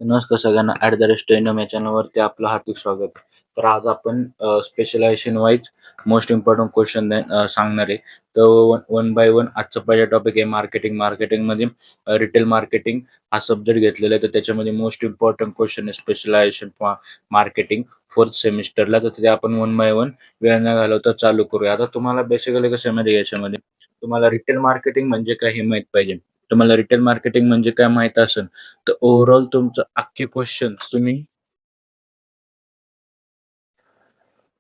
नमस्कार सगळ्यांना. At the rate stannum या चॅनलवरती आपलं हार्दिक स्वागत. तर आज आपण specialisation wise most important question सांगणार आहे. तर वन बाय वन आजचा पहिला टॉपिक आहे मार्केटिंग. मार्केटिंगमध्ये रिटेल मार्केटिंग हा सब्जेक्ट घेतलेला आहे. तर त्याच्यामध्ये मोस्ट इम्पॉर्टंट क्वेश्चन आहे स्पेशलायझेशन मार्केटिंग फोर्थ सेमिस्टरला. तर ते आपण वन बाय वन वेळ न घालवता चालू करूया. आता तुम्हाला बेसिकली कसं माहिती याच्यामध्ये तुम्हाला रिटेल मार्केटिंग म्हणजे काय हे माहित पाहिजे. तुम्हाला रिटेल मार्केटिंग म्हणजे काय माहित असेल तर ओव्हरऑल तुमचं अख्खे क्वेश्चन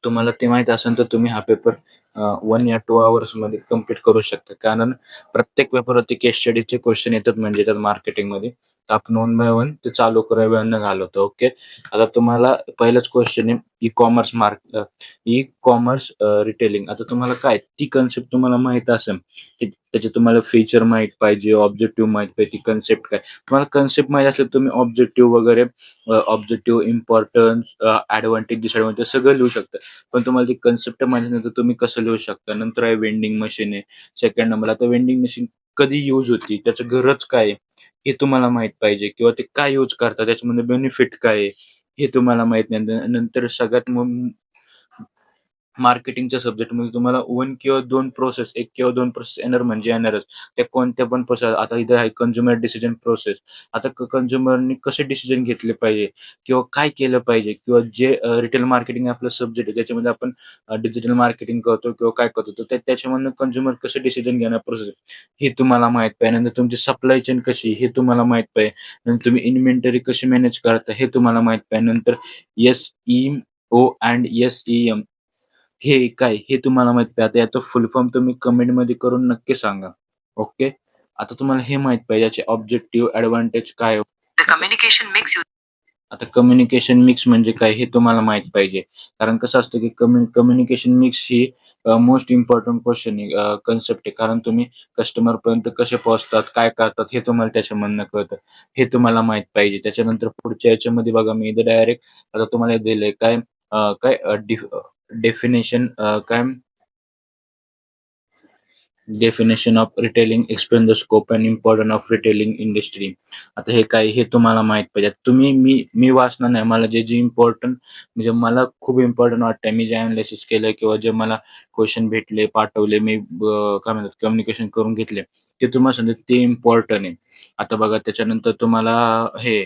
तुम्हाला ते माहीत असेल तर तुम्ही हा पेपर 1 या 2 अवर्समध्ये कंप्लीट करू शकता. कारण प्रत्येक पेपरवरती केस स्टडीचे क्वेश्चन येतात म्हणजे त्यात मार्केटिंगमध्ये. तर आपण वन बाय वन ते चालू करूया वेळ न घालवता. ओके. आता तुम्हाला पहिलाच क्वेश्चन आहे ई-कॉमर्स रिटेलिंग. आता तुम्हाला काय ती कन्सेप्ट तुम्हाला माहीत असेल, की त्याचे तुम्हाला फीचर माहीत पाहिजे, ऑब्जेक्टिव्ह माहीत पाहिजे, ती कन्सेप्ट काय. तुम्हाला कन्सेप्ट माहीत असेल तुम्ही ऑब्जेक्टिव्ह वगैरे ऑब्जेक्टिव्ह, इम्पॉर्टन्स, ॲडव्हांटेज, डिसएडव्हांटेज सगळं लिहू शकता. पण तुम्हाला ती कन्सेप्ट माहिती नाही तर तुम्ही कसं लिहू शकता. नंतर आहे वेंडिंग मशीन आहे. सेकंड नंबर आता वेंडिंग मशीन कधी यूज होती, त्याचं गरज काय आहे, हे तुम्हाला माहीत पाहिजे किंवा ते काय यूज करतात, त्याच्यामध्ये बेनिफिट काय आहे, हे तुम्हाला माहीत नाही. नंतर सगळ्यात मार्केटिंगच्या सब्जेक्टमध्ये तुम्हाला 1 किंवा 2 प्रोसेस, 1 किंवा 2 प्रोसेस येणार म्हणजे येणारच. त्या कोणत्या पण प्रोसेस आता इथे आहे कंझ्युमर डिसिजन प्रोसेस. आता कंझ्युमरनी कसे डिसिजन घेतले पाहिजे किंवा काय केलं पाहिजे किंवा जे रिटेल मार्केटिंग आपला सब्जेक्ट आहे त्याच्यामध्ये आपण डिजिटल मार्केटिंग करतो किंवा काय करतो तर त्याच्यामधनं कंझ्युमर कसे डिसिजन घेणार प्रोसेस हे तुम्हाला माहीत पाहिजे. नंतर तुमची सप्लाय चेन कशी हे तुम्हाला माहीत पाहिजे. नंतर तुम्ही इन्व्हेंटरी कशी मॅनेज करता हे तुम्हाला माहीत पाहिजे. नंतर एस-ई-ओ अँड एस-ई-एम हे काय? हे तुम्हाला माहीत पाहिजे. आता याचं फुल फॉर्म तुम्ही कमेंटमध्ये करून नक्की सांगा. ओके. आता तुम्हाला हे माहीत पाहिजे याचे ऑब्जेक्टिव्ह, ॲडव्हांटेज काय आता कम्युनिकेशन मिक्स म्हणजे काय हे तुम्हाला माहीत पाहिजे. कारण कसं असतं की कम्युनिकेशन मिक्स ही मोस्ट इम्पोर्टंट क्वेश्चन आहे कन्सेप्ट आहे. कारण तुम्ही कस्टमरपर्यंत कसे पोहोचतात, काय करतात हे तुम्हाला त्याच्यामधनं कळतं. हे तुम्हाला माहीत पाहिजे. त्याच्यानंतर पुढच्या याच्यामध्ये बघा मी इथे डायरेक्ट आता तुम्हाला दिलंय काय काय डेफिनेशन काय definition of retailing explain the scope and importance of retailing industry. आता हे काय हे तुम्हाला माहित पाहिजे. तुम्ही मी वाचणार नाही. मला जे इम्पॉर्टंट म्हणजे मला खूप इम्पॉर्टंट वाटतंय. मी जे अनालिसिस केलं किंवा जे मला क्वेश्चन भेटले, पाठवले, मी काय म्हणतात कम्युनिकेशन करून घेतले, ते तुम्हाला सांगतो ते इम्पॉर्टंट आहे. आता बघा त्याच्यानंतर तुम्हाला हे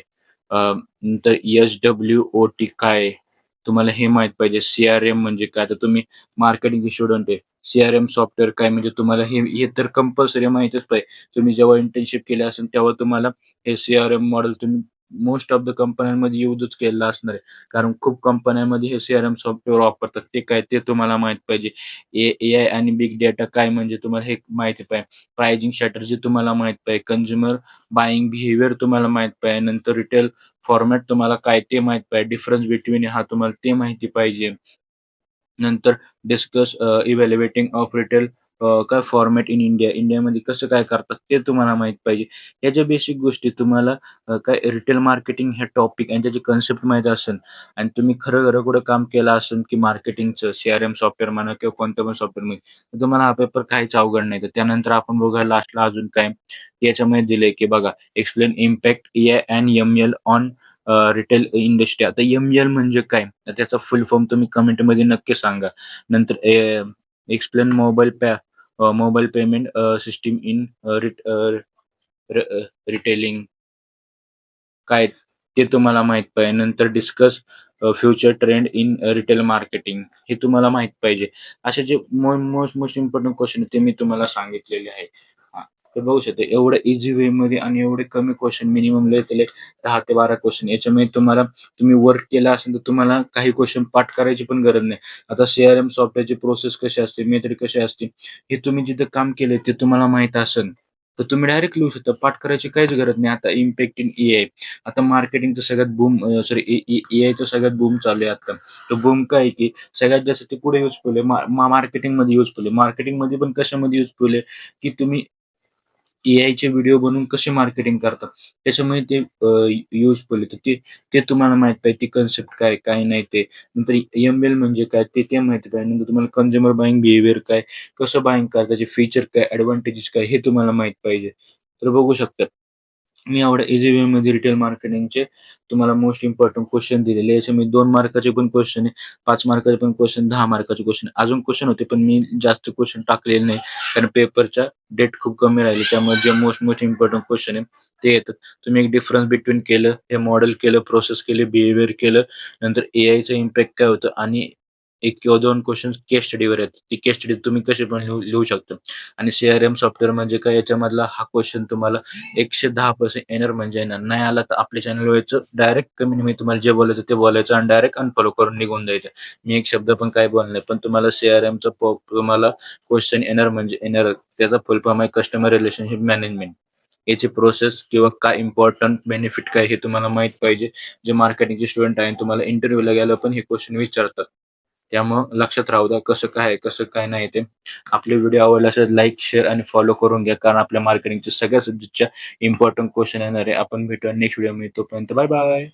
नंतर एस-डब्ल्यू-ओ-टी काय आहे? तुम्हाला हे माहीत पाहिजे. सी-आर-एम म्हणजे काय? आता तुम्ही मार्केटिंग स्टुडंट आहे. सी-आर-एम सॉफ्टवेअर काय म्हणजे तुम्हाला हे तर कंपल्सरी माहीतच पाहिजे. तुम्ही जेव्हा इंटर्नशिप केली असेल तेव्हा तुम्हाला हे सी-आर-एम मॉडेल तुम्ही मोस्ट ऑफ द कंपन्यांमध्ये यूजच केलेला असणार आहे. कारण खूप कंपन्यांमध्ये हे सी-आर-एम सॉफ्टवेअर वापरतात. ते काय ते तुम्हाला माहीत पाहिजे. ए-आय आणि बिग डेटा काय म्हणजे तुम्हाला हे माहिती पाहिजे. प्राइसिंग स्ट्रॅटेजी तुम्हाला माहीत पाहिजे. कंझ्युमर बायिंग बिहेवियर तुम्हाला माहीत पाहिजे. नंतर रिटेल फॉर्मॅट तुम्हाला काय ते माहीत पाहिजे. डिफरन्स बिटवीन हा तुम्हाला ते माहिती पाहिजे. नंतर डिस्कस इव्हॅल्युएटिंग ऑफ रिटेल काय फॉर्मॅट इन इंडिया. इंडियामध्ये कसं काय करतात ते तुम्हाला माहीत पाहिजे. या ज्या बेसिक गोष्टी तुम्हाला काय रिटेल मार्केटिंग हे टॉपिक आणि त्याची कन्सेप्ट माहीत असेल आणि तुम्ही खरं कुठं काम केलं असेल की मार्केटिंगचं सी-आर-एम सॉफ्टवेअर म्हणा किंवा कोणत्या पण सॉफ्टवेअरमध्ये तर तुम्हाला हा पेपर काहीच अवघड नाही. तर त्यानंतर आपण बघूया लास्टला अजून काय याच्यामध्ये दिलंय की बघा explain impact AI and ML on retail industry. आता एम-एल म्हणजे काय? तर त्याचा फुल फॉर्म तुम्ही कमेंटमध्ये नक्की सांगा. नंतर explain mobile payment system in retailing काय ते तुम्हाला माहीत पाहिजे. नंतर discuss future trend in retail marketing हे तुम्हाला माहीत पाहिजे. असे जे मोस्ट इम्पोर्टंट क्वेश्चन ते मी तुम्हाला सांगितलेले आहे. हां, तर बघू शकता एवढं इझी वेमध्ये आणि एवढे कमी क्वेश्चन मिनिमम लय 10 ते 12 क्वेश्चन याच्यामध्ये तुम्ही वर्क केला असेल तर तुम्हाला काही क्वेश्चन पाठ करायची पण गरज नाही. आता सी-आर-एम सॉफ्टवेअरची प्रोसेस कशी असते, मेथड कशी असते, हे तुम्ही जिथं काम केलंय ते तुम्हाला माहीत असेल, तर तुम्ही डायरेक्ट लिहू शकता. पाठ करायची काहीच गरज नाही. आता इम्पॅक्ट इन ए-आय आता मार्केटिंगचं सगळ्यात बूम सॉरी ए-आयचं सगळ्यात बूम चालू आहे आता. तो बूम काय आहे, की सगळ्यात जास्त ते कुठे युजफुल आहे मार्केटिंगमध्ये युजफुल आहे. मार्केटिंगमध्ये पण कशामध्ये युजफुल आहे, की तुम्ही एआयचे व्हिडिओ बनवून कसे मार्केटिंग करतात, त्याच्यामुळे ते युजफुल आहे. तर ते ते तुम्हाला माहीत पाहिजे. ती कन्सेप्ट काय, काय नाही ते. नंतर एम-एल म्हणजे काय ते माहिती पाहिजे. नंतर तुम्हाला कंझ्युमर बायिंग बिहेवियर काय, कसं बायिंग करतात, त्याचे फीचर काय, ॲडव्हांटेजेस काय हे तुम्हाला माहीत पाहिजे. तर बघू शकता मी एवढ्या इझी वेमध्ये रिटेल मार्केटिंगचे तुम्हाला मोस्ट इम्पोर्टंट क्वेश्चन दिलेले आहे. याचे मी 2 मार्काचे पण क्वेश्चन आहे, 5 मार्काचे पण क्वेश्चन, 10 मार्काचे क्वेश्चन. अजून क्वेश्चन होते, पण मी जास्त क्वेश्चन टाकलेले नाही. कारण पेपरच्या डेट खूप कमी राहिली. त्यामुळे जे मोस्ट मोस्ट इम्पोर्टंट क्वेश्चन आहे ते येतात. तुम्ही एक डिफरन्स बिटवीन केलं, हे मॉडेल केलं, प्रोसेस केली, बिहेवियर केलं, नंतर एआयचं इम्पॅक्ट काय होतं आणि 1 किंवा 2 क्वेश्चन्स केस स्टडीवर आहेत. ती केस स्टडी तुम्ही कशी पण लिहू लिहू शकता. आणि सीआरएम सॉफ्टवेअर म्हणजे काय, याच्यामधला हा क्वेश्चन तुम्हाला 110% येणार म्हणजे येणार. नाही आला तर आपल्या चॅनलवर यायचं, डायरेक्ट कमी मी तुम्हाला जे बोलायचं ते बोलायचं आणि डायरेक्ट अनफॉलो करून निघून जायचं. मी एक शब्द पण काय बोलणार नाही. पण तुम्हाला सीआरएमचं तुम्हाला क्वेश्चन येणार म्हणजे येणार. त्याचा फुल फॉर्म आहे कस्टमर रिलेशनशिप मॅनेजमेंट. याची प्रोसेस किंवा काय इम्पोर्टंट बेनिफिट काय हे तुम्हाला माहीत पाहिजे. जे मार्केटिंगचे स्टुडंट आहे तुम्हाला इंटरव्ह्यूला गेल्यावर पण हे क्वेश्चन विचारतात. त्यामुळं लक्षात राहू द्या कसं काय आहे, कसं काय नाही ते. आपले व्हिडिओ आवडले असेल लाईक, शेअर आणि फॉलो करून घ्या. कारण आपल्या मार्केटिंगच्या सगळ्या सब्जेक्टच्या इम्पोर्टंट क्वेश्चन येणार आहे. आपण भेटूया नेक्स्ट व्हिडिओमध्ये. तोपर्यंत बाय बाय.